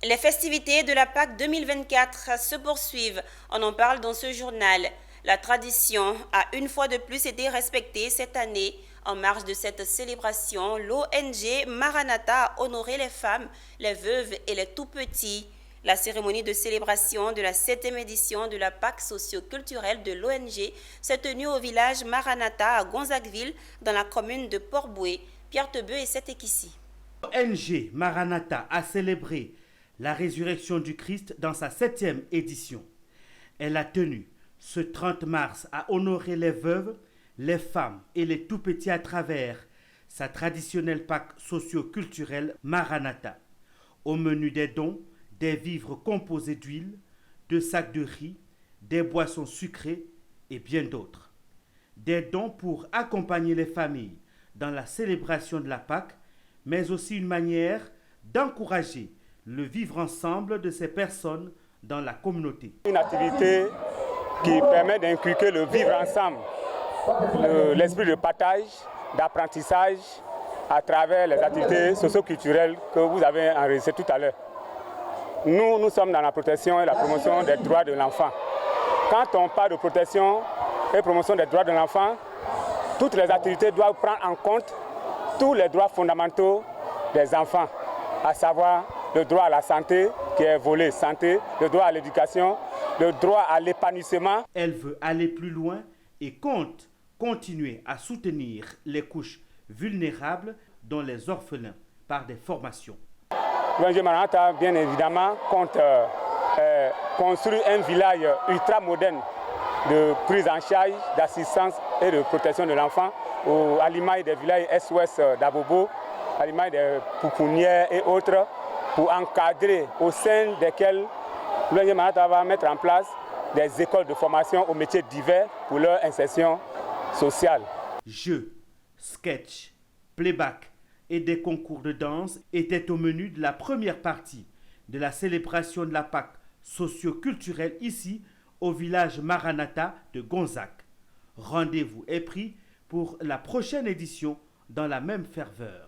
Les festivités de la Pâque 2024 se poursuivent. On en parle dans ce journal. La tradition a une fois de plus été respectée cette année. En marge de cette célébration, l'ONG Maranatha a honoré les femmes, les veuves et les tout-petits. La cérémonie de célébration de la 7e édition de la Pâque socio-culturelle de l'ONG s'est tenue au village Maranatha à Gonzagueville, dans la commune de Port-Bouët. Pierre Tebeu et Setekissi. L'ONG Maranatha a célébré la résurrection du Christ dans sa 7e édition. Elle a tenu ce 30 mars à honorer les veuves, les femmes et les tout-petits à travers sa traditionnelle Pâque socio-culturelle Maranatha. Au menu des dons, des vivres composés d'huile, de sacs de riz, des boissons sucrées et bien d'autres. Des dons pour accompagner les familles dans la célébration de la Pâque, mais aussi une manière d'encourager le vivre ensemble de ces personnes dans la communauté. Une activité qui permet d'inculquer le vivre ensemble, l'esprit de partage, d'apprentissage à travers les activités socio-culturelles que vous avez enregistrées tout à l'heure. Nous sommes dans la protection et la promotion des droits de l'enfant. Quand on parle de protection et promotion des droits de l'enfant, toutes les activités doivent prendre en compte tous les droits fondamentaux des enfants, à savoir le droit à la santé qui est volé santé, le droit à l'éducation, le droit à l'épanouissement. Elle veut aller plus loin et compte continuer à soutenir les couches vulnérables, dont les orphelins, par des formations. L'ONG Maranatha, bien évidemment, compte construire un village ultra moderne de prise en charge, d'assistance et de protection de l'enfant à l'image des villages SOS d'Abobo, à l'image des pouponnières et autres, pour encadrer au sein desquels l'ONG Maranatha va mettre en place des écoles de formation aux métiers divers pour leur insertion sociale. Jeux, sketchs, playback et des concours de danse étaient au menu de la première partie de la célébration de la Pâque socio-culturelle ici au village Maranatha de Gonzague. Rendez-vous est pris pour la prochaine édition dans la même ferveur.